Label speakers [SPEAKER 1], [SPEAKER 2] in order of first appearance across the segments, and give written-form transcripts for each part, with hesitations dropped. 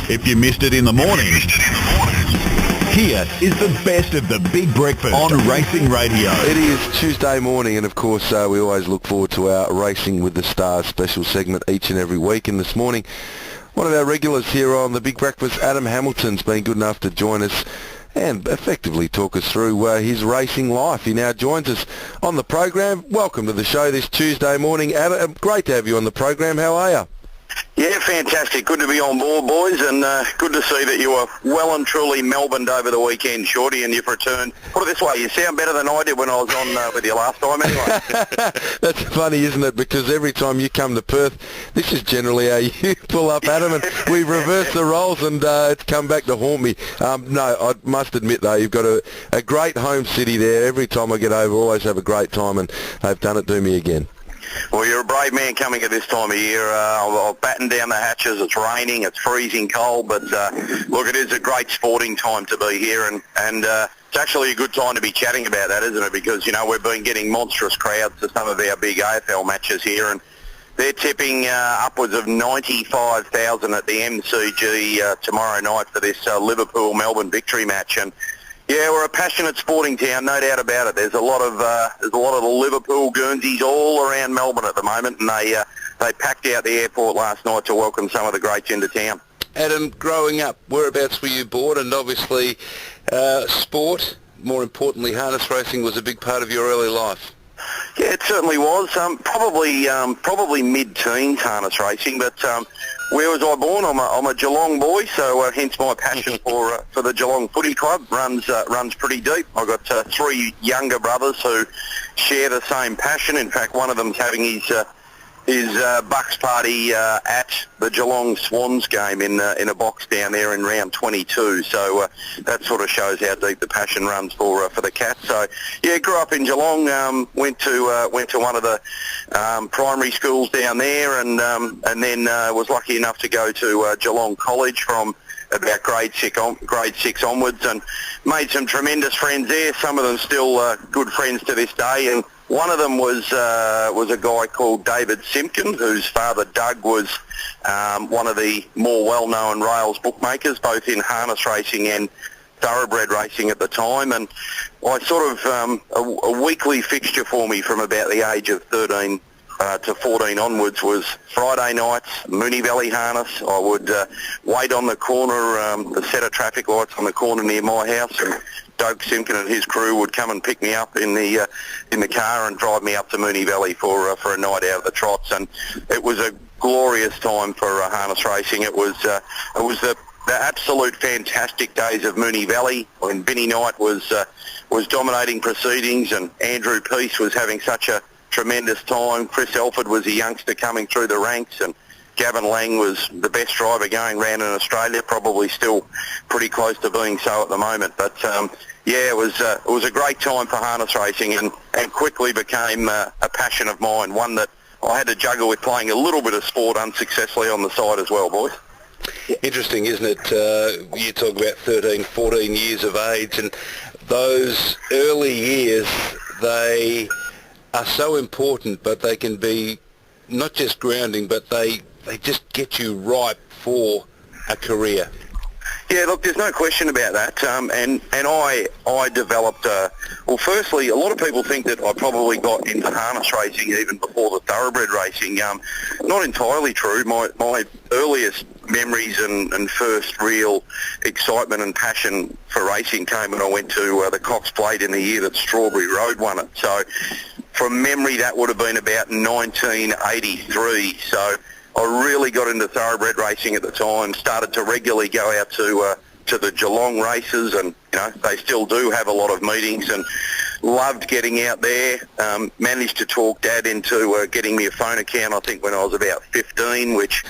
[SPEAKER 1] If you missed it in the morning, here is the best of the Big Breakfast on Racing Radio.
[SPEAKER 2] It is Tuesday morning, and of course we always look forward to our Racing with the Stars special segment each and every week. And this morning, one of our regulars here on the Big Breakfast, Adam Hamilton's been good enough to join us and effectively talk us through his racing life. He now joins us on the program. Welcome to the show this Tuesday morning, Adam. Great to have you on the program. How are you?
[SPEAKER 3] Yeah, fantastic. Good to be on board, boys, and good to see that you were well and truly Melbourned over the weekend, Shorty, and you've returned. Put it this way, you sound better than I did when I was on with you last time anyway.
[SPEAKER 2] That's funny, isn't it? Because every time you come to Perth, this is generally how you pull up, Adam, and we reverse the roles, and it's come back to haunt me. No, I must admit, though, you've got a great home city there. Every time I get over, I always have a great time, and they've done it to me again.
[SPEAKER 3] Well, you're a brave man coming at this time of year. I'll batten down the hatches. It's raining, it's freezing cold, but look, it is a great sporting time to be here, and it's actually a good time to be chatting about that, isn't it? Because, you know, we've been getting monstrous crowds to some of our big AFL matches here, and they're tipping upwards of 95,000 at the MCG tomorrow night for this Liverpool-Melbourne victory match. And yeah, we're a passionate sporting town, no doubt about it. There's a lot of the Liverpool Guernseys all around Melbourne at the moment, and they packed out the airport last night to welcome some of the greats into town.
[SPEAKER 2] Adam, growing up, whereabouts were you born? And obviously, sport, more importantly, harness racing, was a big part of your early life.
[SPEAKER 3] Yeah, it certainly was. Probably mid-teens harness racing, but where was I born? I'm a Geelong boy, so hence my passion for the Geelong Footy Club runs pretty deep. I've got three younger brothers who share the same passion. In fact, one of them's having his Bucks party at the Geelong Swans game in a box down there in round 22. So that sort of shows how deep the passion runs for the Cats. So yeah, grew up in Geelong. Went to one of the primary schools down there, and then was lucky enough to go to Geelong College from about grade six onwards, and made some tremendous friends there. Some of them still good friends to this day, and one of them was a guy called David Simpkin, whose father Doug was one of the more well-known rails bookmakers, both in harness racing and thoroughbred racing at the time. And I sort of a weekly fixture for me from about the age of 13 to 14 onwards was Friday nights, Moonee Valley harness. I would wait on the corner, the set of traffic lights on the corner near my house, and Doug Simpkin and his crew would come and pick me up in the car and drive me up to Moonee Valley for a night out at the trots. And it was a glorious time for harness racing. It was the absolute fantastic days of Moonee Valley when Vinnie Knight was dominating proceedings, and Andrew Peace was having such a tremendous time. Chris Elford was a youngster coming through the ranks, and Gavin Lang was the best driver going round in Australia, probably still pretty close to being so at the moment. But yeah, it was a great time for harness racing, and quickly became a passion of mine, one that I had to juggle with playing a little bit of sport unsuccessfully on the side as well, boys.
[SPEAKER 2] Interesting, isn't it? You talk about 13, 14 years of age, and those early years, they are so important, but they can be not just grounding, but they just get you ripe for a career.
[SPEAKER 3] Yeah, look, there's no question about that. And I developed, well, firstly, a lot of people think that I probably got into harness racing even before the thoroughbred racing. Not entirely true. My earliest memories and first real excitement and passion for racing came when I went to the Cox Plate in the year that Strawberry Road won it. So from memory, that would have been about 1983. So I really got into thoroughbred racing at the time, started to regularly go out to the Geelong races, and you know, they still do have a lot of meetings, and loved getting out there. Managed to talk Dad into getting me a phone account, I think, when I was about 15, which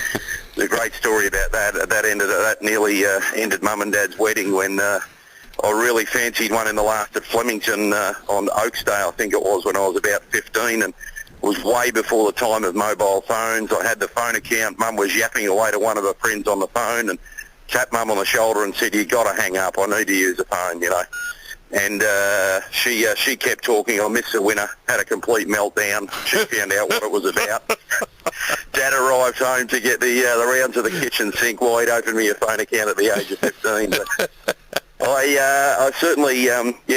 [SPEAKER 3] is a great story about that. That nearly ended Mum and Dad's wedding when I really fancied one in the last at Flemington on Oaksdale, I think it was, when I was about 15, and was way before the time of mobile phones. I had the phone account. Mum was yapping away to one of her friends on the phone, and tapped Mum on the shoulder and said, "You got to hang up. I need to use the phone," you know. And she kept talking. I missed the winner, had a complete meltdown. She found out what it was about. Dad arrived home to get the rounds of the kitchen sink while he'd opened me a phone account at the age of 15. But I certainly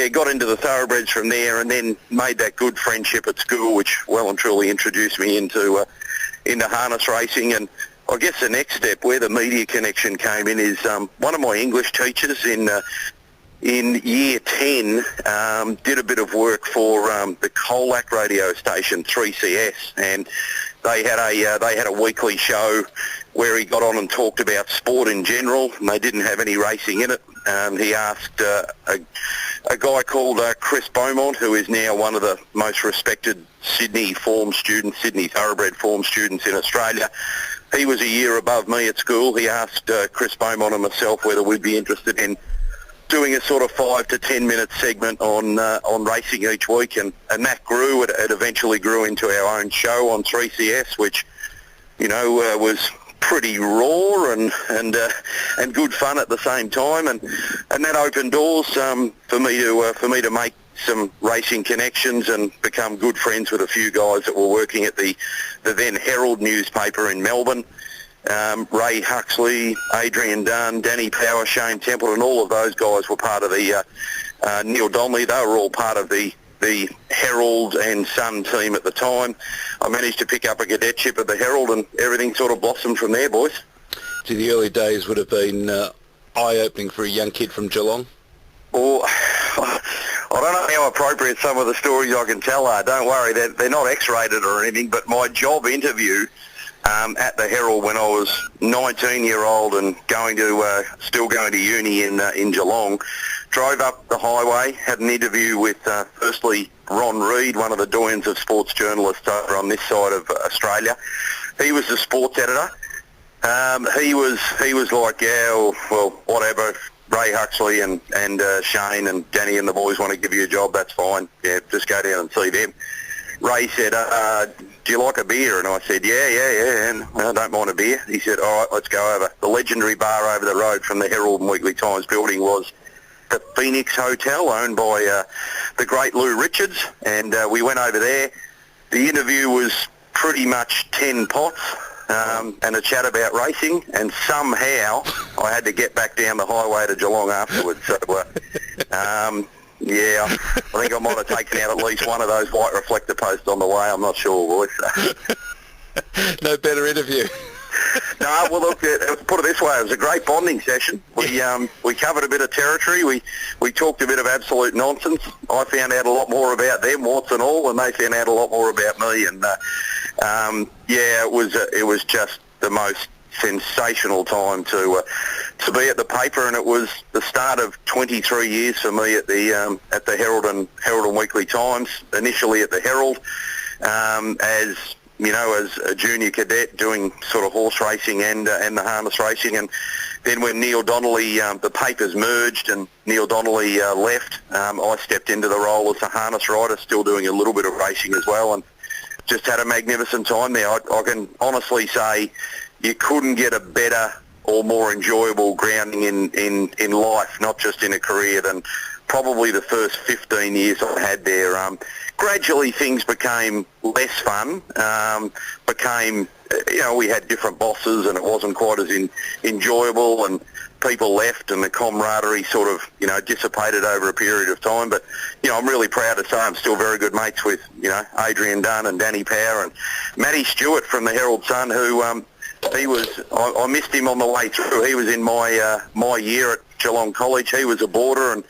[SPEAKER 3] got into the thoroughbreds from there, and then made that good friendship at school, which well and truly introduced me into harness racing. And I guess the next step where the media connection came in is one of my English teachers in year 10 did a bit of work for the Colac radio station 3CS, and they had a weekly show where he got on and talked about sport in general, and they didn't have any racing in it. He asked a guy called Chris Beaumont, who is now one of the most respected Sydney thoroughbred form students in Australia. He was a year above me at school. He asked Chris Beaumont and myself whether we'd be interested in doing a sort of 5 to 10 minute segment on racing each week, and that grew. It eventually grew into our own show on 3CS, which was pretty raw and good fun at the same time, and that opened doors for me to make some racing connections and become good friends with a few guys that were working at the then Herald newspaper in Melbourne. Ray Huxley, Adrian Dunn, Danny Power, Shane Templeton, all of those guys were part of the Neil Donnelly. They were all part of the Herald and Sun team at the time. I managed to pick up a cadetship at the Herald, and everything sort of blossomed from there, boys.
[SPEAKER 2] So the early days would have been eye-opening for a young kid from Geelong?
[SPEAKER 3] Or I don't know how appropriate some of the stories I can tell are. Don't worry, they're not X-rated or anything, but my job interview at the Herald when I was 19-year-old and still going to uni in Geelong, drove up the highway, had an interview with firstly Ron Reid, one of the doyens of sports journalists over on this side of Australia. He was the sports editor. He was like, yeah, well, whatever. Ray Huxley and Shane and Danny and the boys want to give you a job, that's fine. Yeah, just go down and see them. Ray said, do you like a beer? And I said, yeah, and I don't mind a beer. He said, all right, let's go over. The legendary bar over the road from the Herald and Weekly Times building was the Phoenix Hotel, owned by the great Lou Richards, and we went over there. The interview was pretty much 10 pots and a chat about racing, and somehow I had to get back down the highway to Geelong afterwards. So, yeah, I think I might have taken out at least one of those white reflector posts on the way. I'm not sure, boys.
[SPEAKER 2] No better interview.
[SPEAKER 3] No, well, look, put it this way, it was a great bonding session. We covered a bit of territory. We talked a bit of absolute nonsense. I found out a lot more about them, warts and all, and they found out a lot more about me. And it was just the most sensational time to be at the paper, and it was the start of 23 years for me at the Herald and Weekly Times. Initially at the Herald, as a junior cadet doing sort of horse racing and the harness racing, and then when Neil Donnelly, the papers merged and Neil Donnelly left, I stepped into the role as a harness rider, still doing a little bit of racing as well, and just had a magnificent time there. I can honestly say you couldn't get a better or more enjoyable grounding in life, not just in a career, than probably the first 15 years I had there. Gradually things became less fun, we had different bosses and it wasn't quite as enjoyable, and people left and the camaraderie sort of, dissipated over a period of time. But, I'm really proud to say I'm still very good mates with, Adrian Dunn and Danny Power and Matty Stewart from the Herald Sun, who I missed him on the way through. He was in my year at Geelong College. He was a boarder. And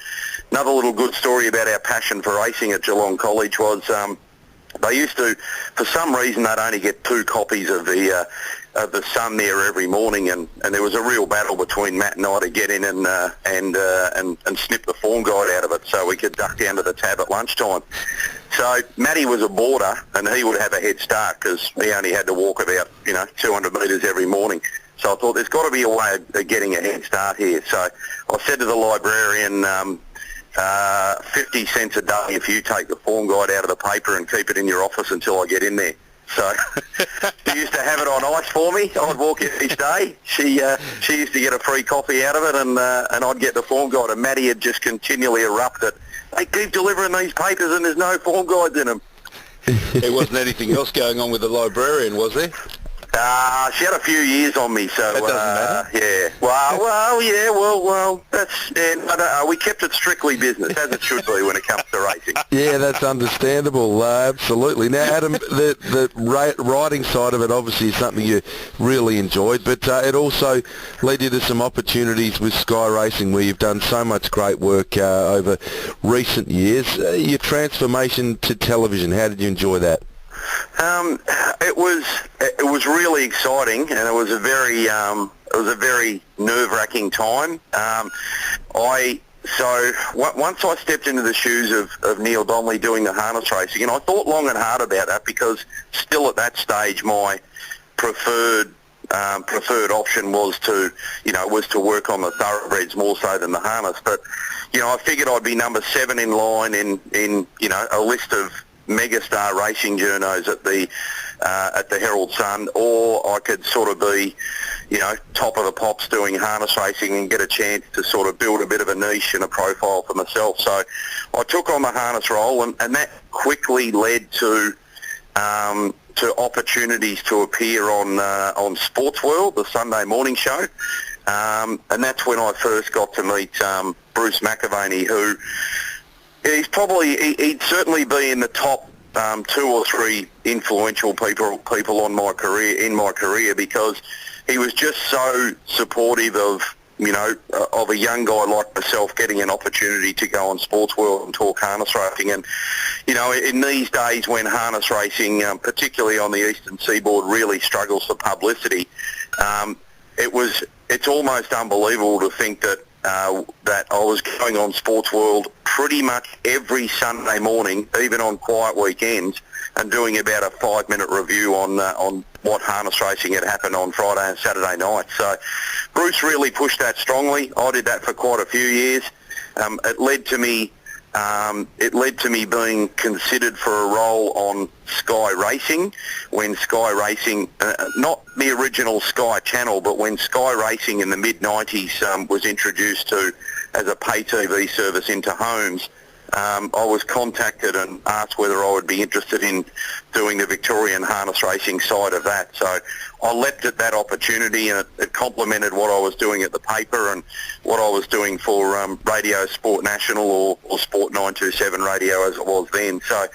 [SPEAKER 3] another little good story about our passion for racing at Geelong College was they used to, for some reason, they'd only get 2 copies of the Sun there every morning, and there was a real battle between Matt and I to get in and snip the form guide out of it so we could duck down to the tab at lunchtime. So Matty was a boarder, and he would have a head start because he only had to walk about 200 metres every morning. So I thought there's got to be a way of getting a head start here. So I said to the librarian, 50 cents a day if you take the form guide out of the paper and keep it in your office until I get in there. So she used to have it on ice for me. I'd walk in each day. She used to get a free coffee out of it, and I'd get the form guide. And Matty had just continually erupted. They keep delivering these papers and there's no form guides in them.
[SPEAKER 2] There wasn't anything else going on with the librarian, was there?
[SPEAKER 3] She had a few years on me, so
[SPEAKER 2] that doesn't matter.
[SPEAKER 3] yeah. Well, that's we kept it strictly business, as it should be when it comes to racing.
[SPEAKER 2] Yeah, that's understandable. Absolutely. Now, Adam, the riding side of it obviously is something you really enjoyed, but it also led you to some opportunities with Sky Racing, where you've done so much great work over recent years. Your transformation to television, how did you enjoy that?
[SPEAKER 3] It was really exciting, and it was a very nerve-wracking time. Once I stepped into the shoes of Neil Donnelly doing the harness racing, and I thought long and hard about that, because still at that stage my preferred option was to work on the thoroughbreds more so than the harness. But I figured I'd be number 7 in line in a list of megastar racing journos at the Herald Sun, or I could sort of be, top of the pops doing harness racing and get a chance to sort of build a bit of a niche and a profile for myself. So I took on the harness role, and that quickly led to opportunities to appear on Sports World, the Sunday morning show, and that's when I first got to meet Bruce McAvaney, who he'd certainly be in the top 2 or 3 influential people in my career, because he was just so supportive of a young guy like myself getting an opportunity to go on Sports World and talk harness racing. And in these days when harness racing, particularly on the eastern seaboard, really struggles for publicity, it's almost unbelievable to think that I was going on Sports World pretty much every Sunday morning, even on quiet weekends, and doing about a 5-minute review on what harness racing had happened on Friday and Saturday night. So Bruce really pushed that strongly. I did that for quite a few years. It led to me being considered for a role on Sky Racing, when Sky Racing, not the original Sky channel, but when Sky Racing in the mid-90s was introduced as a pay TV service into homes. I was contacted and asked whether I would be interested in doing the Victorian harness racing side of that. So I leapt at that opportunity, and it complemented what I was doing at the paper and what I was doing for Radio Sport National or Sport 927 Radio as it was then. So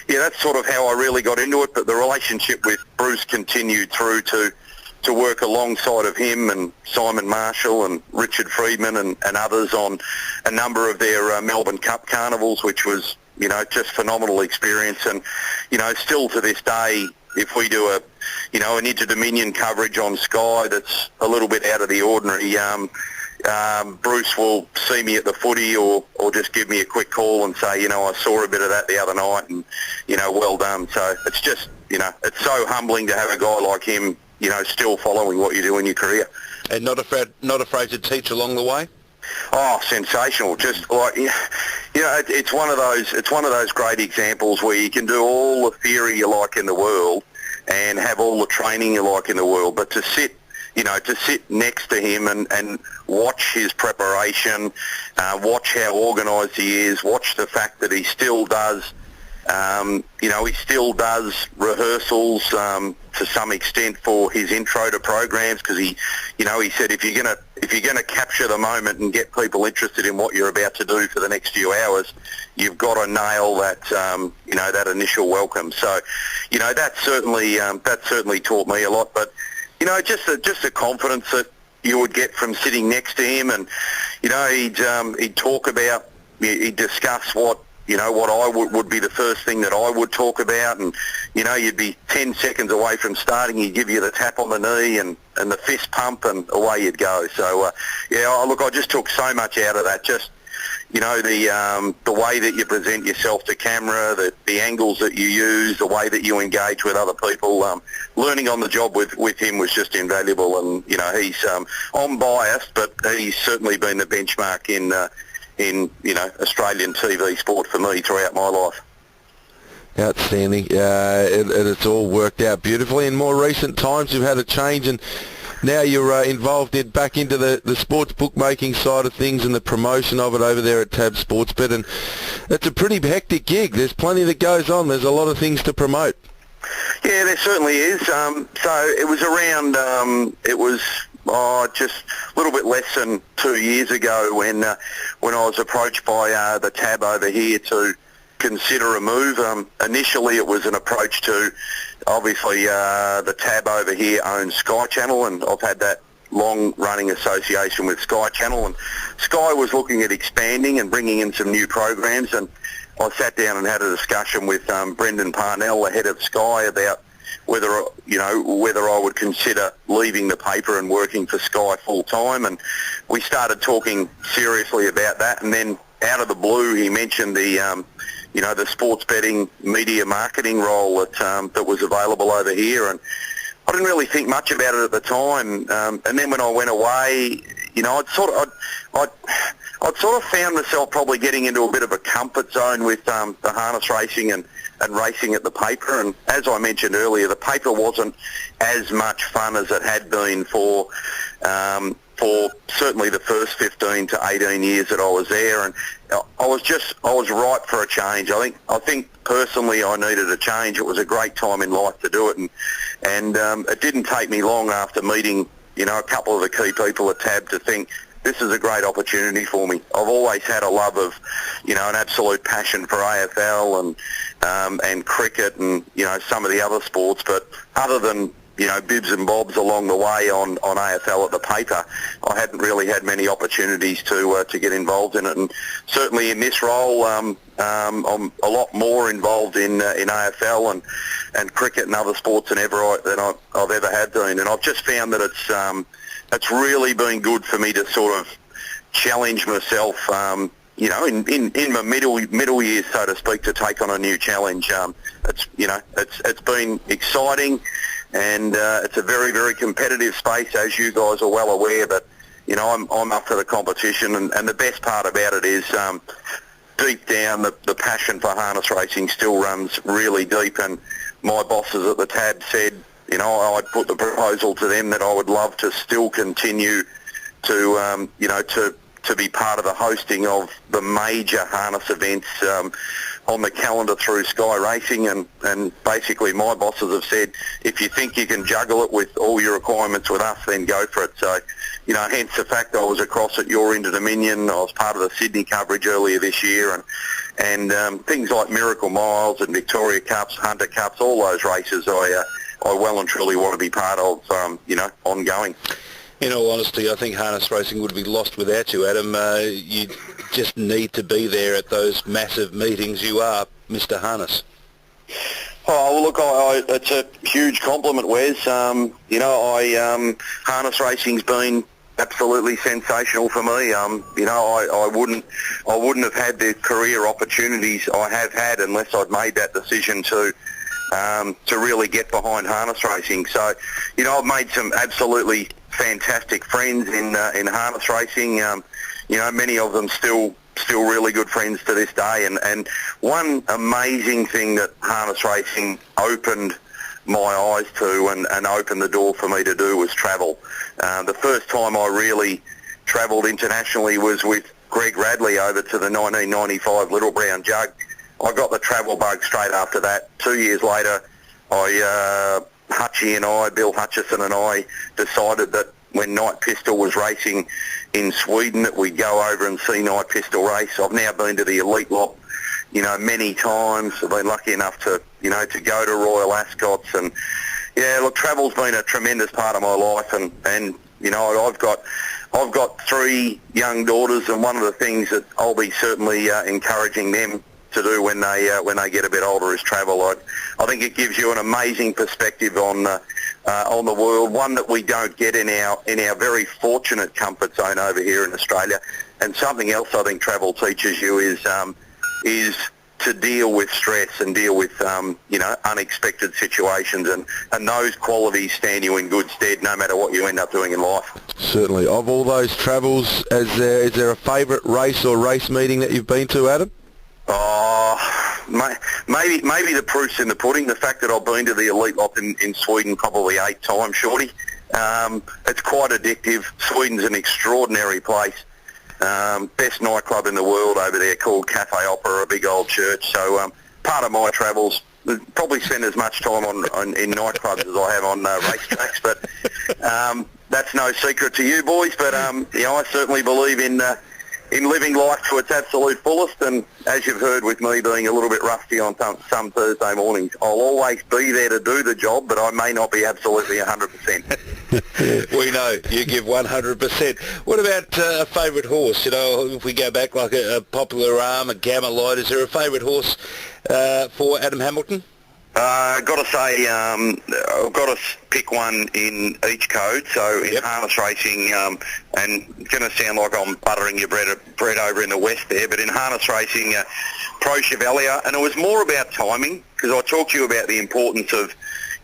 [SPEAKER 3] yeah, that's sort of how I really got into it, but the relationship with Bruce continued through to work alongside of him and Simon Marshall and Richard Friedman and others on a number of their Melbourne Cup carnivals, which was, just phenomenal experience. And, still to this day, if we do an Inter-Dominion coverage on Sky that's a little bit out of the ordinary, Bruce will see me at the footy or just give me a quick call and say, I saw a bit of that the other night and, well done. So it's just, it's so humbling to have a guy like him, still following what you do in your career.
[SPEAKER 2] And not afraid to teach along the way?
[SPEAKER 3] Oh, sensational! Just like it's one of those great examples where you can do all the theory you like in the world and have all the training you like in the world, but to sit next to him and watch his preparation, watch how organised he is, watch the fact that he still does. He still does rehearsals to some extent for his intro to programs, because he said if you're gonna capture the moment and get people interested in what you're about to do for the next few hours, you've got to nail that that initial welcome. So that certainly taught me a lot. But just the confidence that you would get from sitting next to him, and he'd talk about, he'd discuss what I would be the first thing that I would talk about, and you'd be 10 seconds away from starting, he'd give you the tap on the knee and the fist pump, and away you'd go. So I just took so much out of that. Just the way that you present yourself to camera, the angles that you use, the way that you engage with other people. Learning on the job with him was just invaluable, and he's I'm biased, but he's certainly been the benchmark in Australian TV sport for me throughout my life.
[SPEAKER 2] Outstanding. It's all worked out beautifully. In more recent times, you've had a change, and now you're involved back into the sports bookmaking side of things and the promotion of it over there at Tab Sportsbet, and it's a pretty hectic gig. There's plenty that goes on. There's a lot of things to promote.
[SPEAKER 3] Yeah, there certainly is. So it was around, just a little bit less than 2 years ago when I was approached by the TAB over here to consider a move. Initially it was an approach to, obviously, the TAB over here owns Sky Channel, and I've had that long-running association with Sky Channel, and Sky was looking at expanding and bringing in some new programs, and I sat down and had a discussion with Brendan Parnell, the head of Sky, about whether I would consider leaving the paper and working for Sky full time, and we started talking seriously about that. And then out of the blue, he mentioned the sports betting media marketing role that was available over here, and I didn't really think much about it at the time. And then when I went away, I'd sort of found myself probably getting into a bit of a comfort zone with the harness racing and racing at the paper. And as I mentioned earlier, the paper wasn't as much fun as it had been for certainly the first 15 to 18 years that I was there. And I was ripe for a change. I think personally I needed a change. It was a great time in life to do it, and it didn't take me long after meeting a couple of the key people at TAB to think this is a great opportunity for me. I've always had a love of, an absolute passion for AFL and cricket and some of the other sports, but other than bibs and bobs along the way on AFL at the paper, I hadn't really had many opportunities to get involved in it. And certainly in this role, I'm a lot more involved in AFL and cricket and other sports than I've ever had been. And I've just found that it's really been good for me to sort of challenge myself, in my middle years, so to speak, to take on a new challenge. It's been exciting. And it's a very, very competitive space, as you guys are well aware. But I'm up for the competition, and the best part about it is deep down the passion for harness racing still runs really deep. And my bosses at the TAB said, I'd put the proposal to them that I would love to still continue to be part of the hosting of the major harness events on the calendar through Sky Racing, and basically my bosses have said, if you think you can juggle it with all your requirements with us, then go for it. So, hence the fact I was across at your Inter Dominion. I was part of the Sydney coverage earlier this year, and things like Miracle Miles and Victoria Cups, Hunter Cups, all those races I well and truly want to be part of, ongoing.
[SPEAKER 2] In all honesty, I think harness racing would be lost without you, Adam. You just need to be there at those massive meetings. You are Mr. Harness.
[SPEAKER 3] Oh, well, look, it's a huge compliment, Wes. Harness racing's been absolutely sensational for me. I wouldn't have had the career opportunities I have had unless I'd made that decision to really get behind harness racing. So, I've made some absolutely fantastic friends in harness racing. Many of them still really good friends to this day. And one amazing thing that harness racing opened my eyes to and opened the door for me to do was travel. The first time I really travelled internationally was with Greg Radley over to the 1995 Little Brown Jug. I got the travel bug straight after that. 2 years later, Hutchie and I, Bill Hutchison and I, decided that when Night Pistol was racing in Sweden that we'd go over and see Night Pistol race. I've now been to the Elite Lot, many times. I've been lucky enough to go to Royal Ascots, and yeah, look, travel's been a tremendous part of my life, and I've got 3 young daughters, and one of the things that I'll be certainly encouraging them to do when they get a bit older is travel. I think it gives you an amazing perspective on the world, one that we don't get in our very fortunate comfort zone over here in Australia. And something else I think travel teaches you is to deal with stress and deal with unexpected situations, and those qualities stand you in good stead no matter what you end up doing in life.
[SPEAKER 2] Certainly. Of all those travels, is there a favourite race or race meeting that you've been to, Adam?
[SPEAKER 3] Maybe the proof's in the pudding. The fact that I've been to the Elite Lot in Sweden probably 8 times, Shorty. It's quite addictive. Sweden's an extraordinary place. Best nightclub in the world over there called Cafe Opera, a big old church. So part of my travels, probably spend as much time in nightclubs as I have on racetracks, but that's no secret to you boys. But I certainly believe in living life to its absolute fullest, and as you've heard with me being a little bit rusty on some Thursday mornings, I'll always be there to do the job, but I may not be absolutely 100%.
[SPEAKER 2] We know you give 100%. What about a favourite horse? If we go back like a Popular Arm, a Gamma Light, is there a favourite horse for Adam Hamilton?
[SPEAKER 3] I've got to say, I've got to pick one in each code. So in harness racing, and it's going to sound like I'm buttering your bread over in the West there, but in harness racing, Pro Chevalier, and it was more about timing, because I talked to you about the importance of,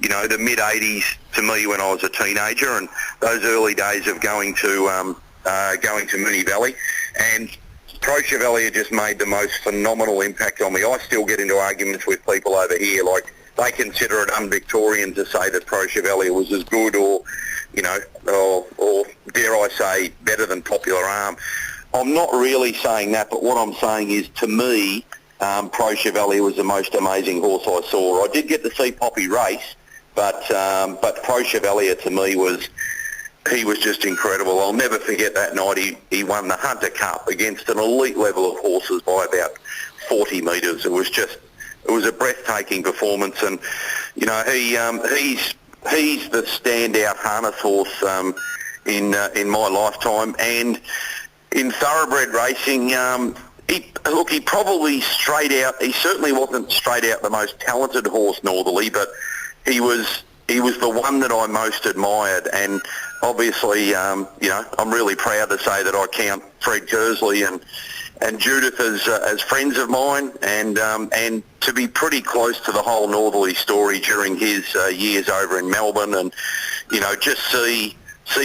[SPEAKER 3] the mid-'80s to me when I was a teenager, and those early days of going to Moonee Valley, and Pro Chevalier just made the most phenomenal impact on me. I still get into arguments with people over here, like they consider it un-Victorian to say that Pro Chevalier was as good or dare I say, better than Popular Arm. I'm not really saying that, but what I'm saying is, to me, Pro Chevalier was the most amazing horse I saw. I did get to see Poppy race, but Pro Chevalier to me he was just incredible. I'll never forget that night he won the Hunter Cup against an elite level of horses by about 40 metres. It was a breathtaking performance, and he's the standout harness horse in my lifetime. And in thoroughbred racing, he probably he certainly wasn't straight out the most talented horse northerly, but he was the one that I most admired. And obviously, I'm really proud to say that I count Fred Kersley and Judith as friends of mine, and to be pretty close to the whole northerly story during his years over in Melbourne, and just see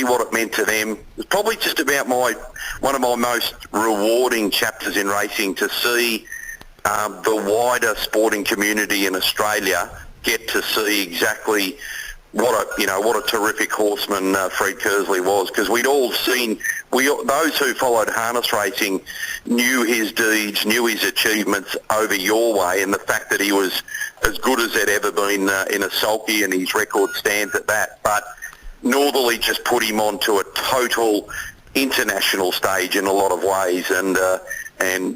[SPEAKER 3] what it meant to them. It was probably just about one of my most rewarding chapters in racing, to see the wider sporting community in Australia get to see exactly what a terrific horseman Fred Kersley was, because we'd all seen, those who followed harness racing knew his deeds, knew his achievements over your way, and the fact that he was as good as there'd ever been in a sulky, and his record stands at that. But northerly just put him onto a total international stage in a lot of ways, and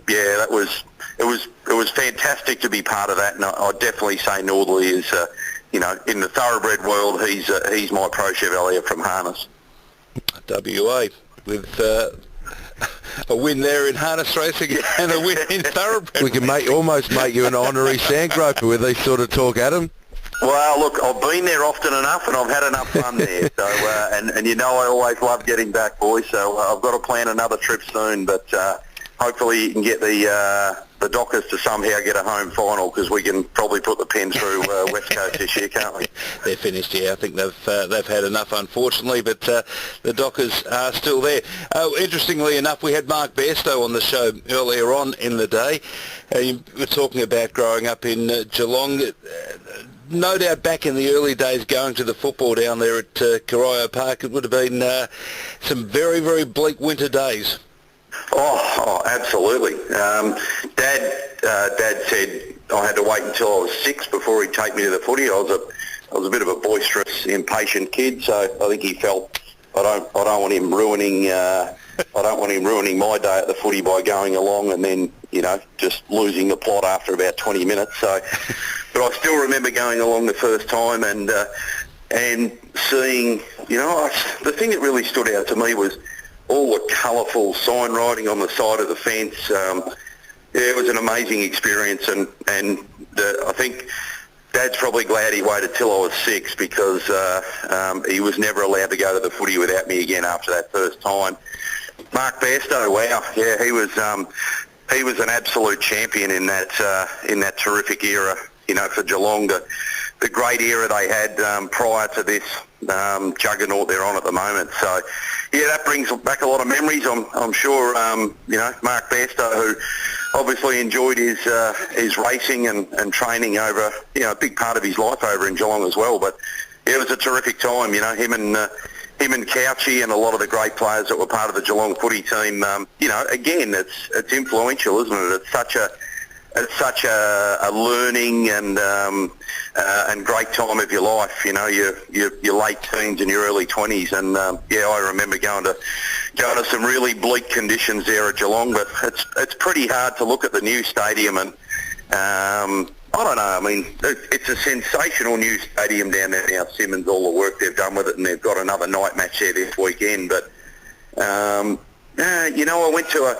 [SPEAKER 3] yeah, it was fantastic to be part of that. And I'd definitely say northerly is in the thoroughbred world, he's my Pro Chevalier from harness.
[SPEAKER 2] WA with a win there in harness racing and a win in thoroughbred. We can almost make you an honorary sandgroper with this sort of talk, Adam.
[SPEAKER 3] Well, look, I've been there often enough, and I've had enough fun there. So, and I always love getting back, boys. So I've got to plan another trip soon, but hopefully you can get the Dockers to somehow get a home final, because we can probably put the pen through West Coast this year, can't we?
[SPEAKER 2] They're finished, yeah. I think they've had enough, unfortunately, but the Dockers are still there. Interestingly enough, we had Mark Bairstow on the show earlier on in the day. You were talking about growing up in Geelong. No doubt back in the early days going to the football down there at Corio Park, it would have been some very, very bleak winter days.
[SPEAKER 3] Oh, absolutely. Dad said I had to wait until I was 6 before he'd take me to the footy. I was a bit of a boisterous, impatient kid, so I think he felt I don't want him ruining my day at the footy by going along and then just losing the plot after about 20 minutes. So, but I still remember going along the first time and seeing the thing that really stood out to me was all the colourful sign writing on the side of the fence. It was an amazing experience, and I think Dad's probably glad he waited till I was 6, because he was never allowed to go to the footy without me again after that first time. Mark Bairstow, wow, yeah, he was an absolute champion in that terrific era, for Geelong. The great era they had prior to this juggernaut they're on at the moment. So, yeah, that brings back a lot of memories. I'm sure, Mark Bairstow, who obviously enjoyed his racing and training over, a big part of his life over in Geelong as well. But yeah, it was a terrific time. Him and Couchy and a lot of the great players that were part of the Geelong footy team. Again, it's influential, isn't it? It's such it's such a learning and great time of your life. You know, your late teens and your early 20s, and I remember going to some really bleak conditions there at Geelong. But it's pretty hard to look at the new stadium and. I don't know. I mean, it's a sensational new stadium down there now, Simmons, all the work they've done with it, and they've got another night match there this weekend. But, I went to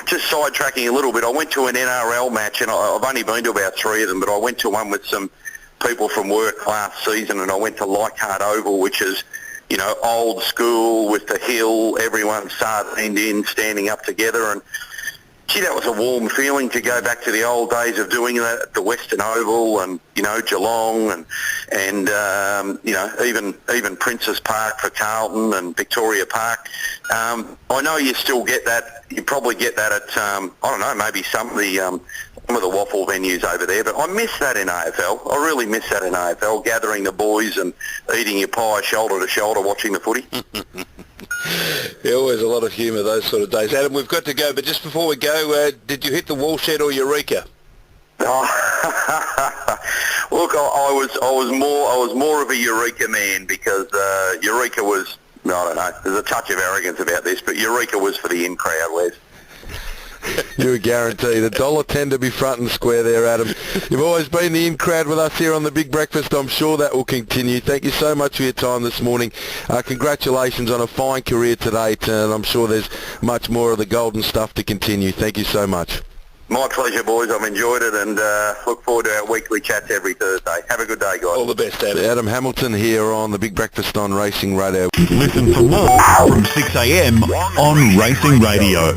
[SPEAKER 3] just sidetracking a little bit, I went to an NRL match, and I've only been to about 3 of them, but I went to one with some people from work last season, and I went to Leichhardt Oval, which is, old school with the hill, everyone sardined in, standing up together, and gee, that was a warm feeling to go back to the old days of doing that at the Western Oval and, Geelong and even Princess Park for Carlton and Victoria Park. I know you still get that. You probably get that at, maybe some of the waffle venues over there, but I miss that in AFL. I really miss that in AFL, gathering the boys and eating your pie shoulder to shoulder watching the footy.
[SPEAKER 2] Yeah, always a lot of humour those sort of days. Adam, we've got to go, but just before we go, did you hit the wall shed or Eureka?
[SPEAKER 3] Look, I was more of a Eureka man because Eureka was, I don't know, there's a touch of arrogance about this, but Eureka was for the in-crowd, Wes.
[SPEAKER 2] You were guaranteed $1.10 to be front and square there, Adam. You've always been the in-crowd with us here on The Big Breakfast. I'm sure that will continue. Thank you so much for your time this morning. Congratulations on a fine career to date, and I'm sure there's much more of the golden stuff to continue. Thank you so much.
[SPEAKER 3] My pleasure, boys. I've enjoyed it, and look forward to our weekly chats every Thursday. Have a good day, guys.
[SPEAKER 2] All the best, Adam. Adam Hamilton here on The Big Breakfast on Racing Radio.
[SPEAKER 1] Listen for more from 6 a.m. on Racing Radio.